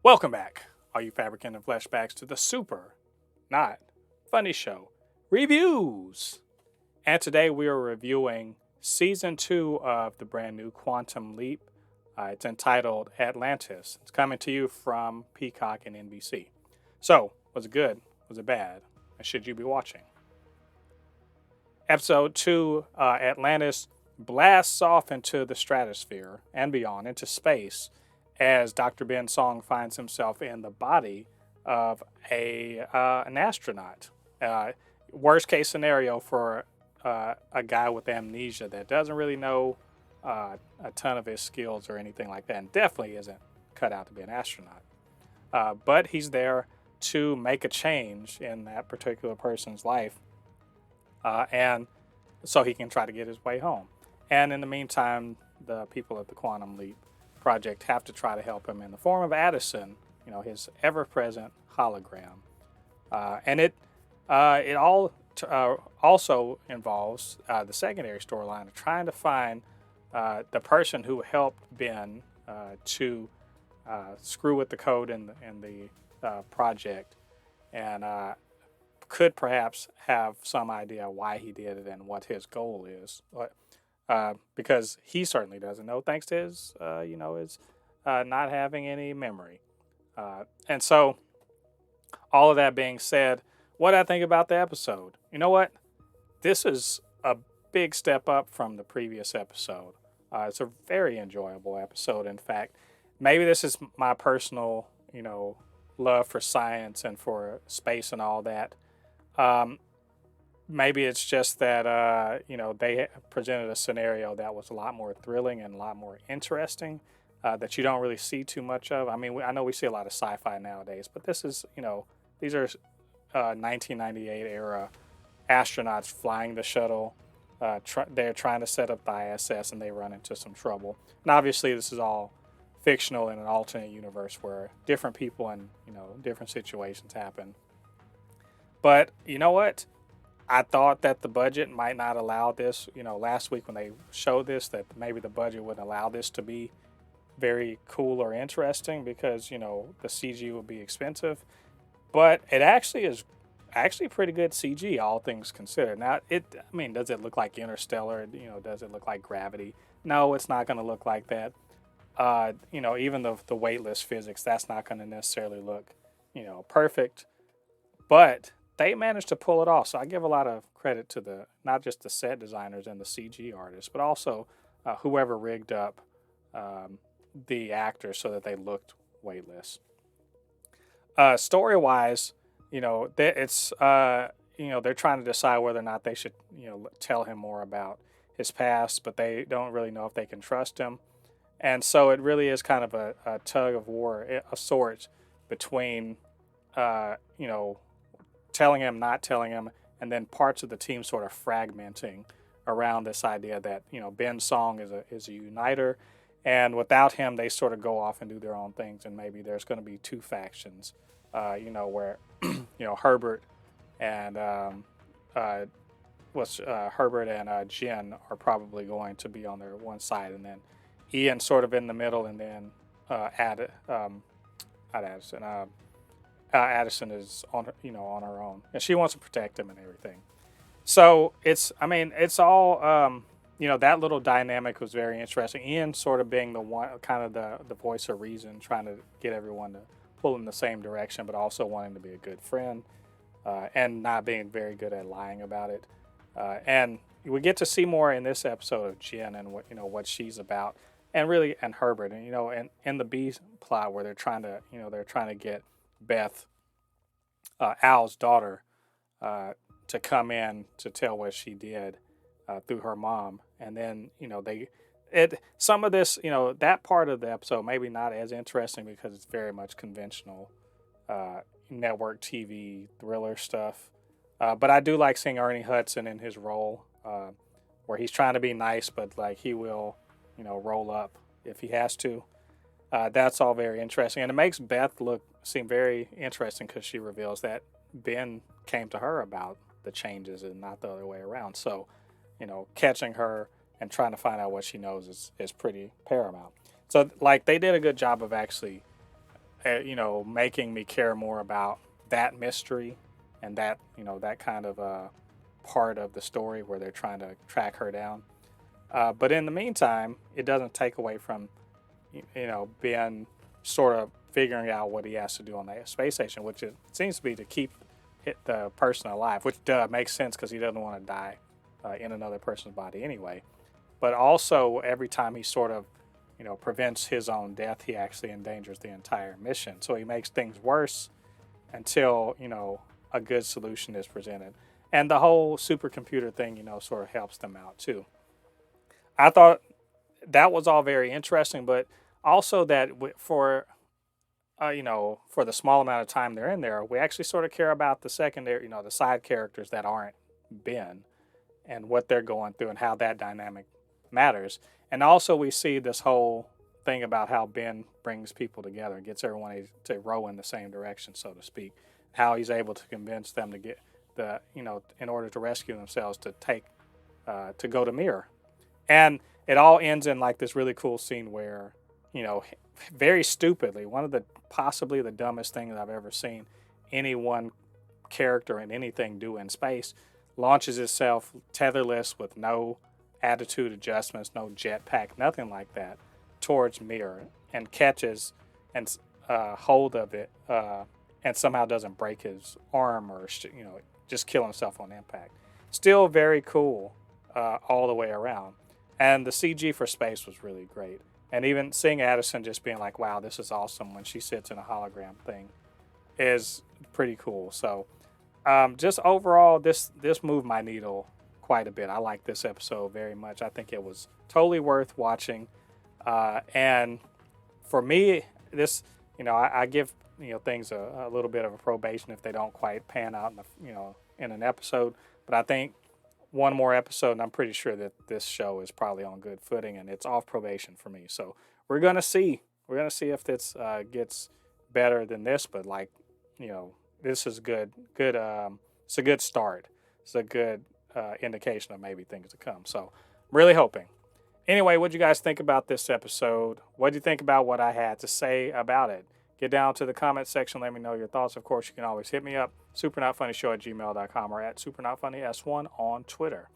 Welcome back, all you Fabricans and Fleshbags, to the super, not funny show reviews. And today we are reviewing season 2 of the brand new Quantum Leap. It's entitled Atlantis. It's coming to you from Peacock and NBC. So, was it good? Was it bad? And should you be watching? Episode 2, Atlantis blasts off into the stratosphere and beyond, into space, as Dr. Ben Song finds himself in the body of an astronaut. Worst case scenario for a guy with amnesia that doesn't really know a ton of his skills or anything like that, and definitely isn't cut out to be an astronaut. But he's there to make a change in that particular person's life, and so he can try to get his way home. And in the meantime, the people at the Quantum Leap Project have to try to help him in the form of Addison, his ever-present hologram. And it also involves the secondary storyline of trying to find the person who helped Ben to screw with the code in the project, and could perhaps have some idea why he did it and what his goal is. Because he certainly doesn't know, thanks to his not having any memory. And so, all of that being said, what I think about the episode, you know what? This is a big step up from the previous episode. It's a very enjoyable episode. In fact, maybe this is my personal, love for science and for space and all that. Maybe it's just that, they presented a scenario that was a lot more thrilling and a lot more interesting that you don't really see too much of. I mean, I know we see a lot of sci-fi nowadays, but this is, these are 1998 era astronauts flying the shuttle. They're trying to set up the ISS and they run into some trouble. And obviously this is all fictional in an alternate universe where different people and, different situations happen. But you know what? I thought that the budget might not allow this. Last week when they showed this, that maybe the budget wouldn't allow this to be very cool or interesting because, the CG would be expensive. But it actually is pretty good CG, all things considered. Now, does it look like Interstellar? Does it look like Gravity? No, it's not going to look like that. Even the weightless physics, that's not going to necessarily look, perfect. But they managed to pull it off. So I give a lot of credit to not just the set designers and the CG artists, but also whoever rigged up the actors so that they looked weightless. Story-wise, it's they're trying to decide whether or not they should tell him more about his past, but they don't really know if they can trust him, and so it really is kind of a tug of war of sorts between telling him, not telling him, and then parts of the team sort of fragmenting around this idea that Ben Song is a uniter, and without him they sort of go off and do their own things, and maybe there's going to be two factions, where Herbert and Herbert and Jenn are probably going to be on their one side, and then Ian sort of in the middle, and then Addison is on her own, and she wants to protect him and everything. So it's all that little dynamic was very interesting. Ian sort of being the one, kind of the voice of reason, trying to get everyone to pull in the same direction, but also wanting to be a good friend, and not being very good at lying about it. And we get to see more in this episode of Jenn and what she's about, and Herbert, and in the B plot where they're trying to get Beth, Al's daughter, to come in to tell what she did through her mom, and then some of this, that part of the episode maybe not as interesting because it's very much conventional network TV thriller stuff. But I do like seeing Ernie Hudson in his role, where he's trying to be nice, but like he will, roll up if he has to. That's all very interesting, and it makes Beth seem very interesting because she reveals that Ben came to her about the changes and not the other way around. So, catching her and trying to find out what she knows is pretty paramount. So, like, they did a good job of actually making me care more about that mystery and that, that kind of part of the story where they're trying to track her down. But in the meantime, it doesn't take away from, Ben sort of figuring out what he has to do on the space station, which it seems to be to keep the person alive, which makes sense because he doesn't want to die in another person's body anyway. But also, every time he sort of, prevents his own death, he actually endangers the entire mission. So he makes things worse until, a good solution is presented. And the whole supercomputer thing, sort of helps them out too. I thought that was all very interesting, but also that for the small amount of time they're in there, we actually sort of care about the secondary, the side characters that aren't Ben and what they're going through and how that dynamic matters. And also we see this whole thing about how Ben brings people together and gets everyone to row in the same direction, so to speak. How he's able to convince them to get in order to rescue themselves, to go to Mir. And it all ends in like this really cool scene where, very stupidly, one of the possibly the dumbest things I've ever seen any one character in anything do in space, launches itself tetherless with no attitude adjustments, no jetpack, nothing like that, towards Mir and catches and hold of it and somehow doesn't break his arm or just kill himself on impact. Still very cool all the way around. And the CG for space was really great. And even seeing Addison just being like, wow, this is awesome when she sits in a hologram thing is pretty cool. So just overall, this moved my needle quite a bit. I like this episode very much. I think it was totally worth watching. And for me, this, I give, things a little bit of a probation if they don't quite pan out in an episode. But I think one more episode, and I'm pretty sure that this show is probably on good footing, and it's off probation for me. So we're gonna see. We're gonna see if this gets better than this. But this is good. Good. It's a good start. It's a good indication of maybe things to come. So I'm really hoping. Anyway, what do you guys think about this episode? What do you think about what I had to say about it? Get down to the comment section. Let me know your thoughts. Of course, you can always hit me up, supernotfunnyshow@gmail.com, or at supernotfunnys1 on Twitter.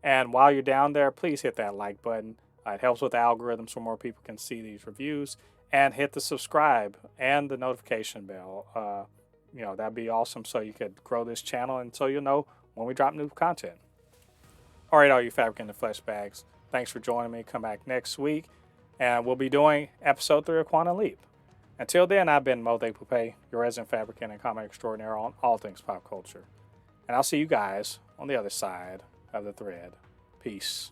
And while you're down there, please hit that like button. It helps with the algorithm so more people can see these reviews. And hit the subscribe and the notification bell. That'd be awesome so you could grow this channel and so you'll know when we drop new content. All right, all you Fabricans and Fleshbags, thanks for joining me. Come back next week, and we'll be doing episode 3 of Quantum Leap. Until then, I've been Mo De Poupée, your resident fabricant and comic extraordinaire on all things pop culture. And I'll see you guys on the other side of the thread. Peace.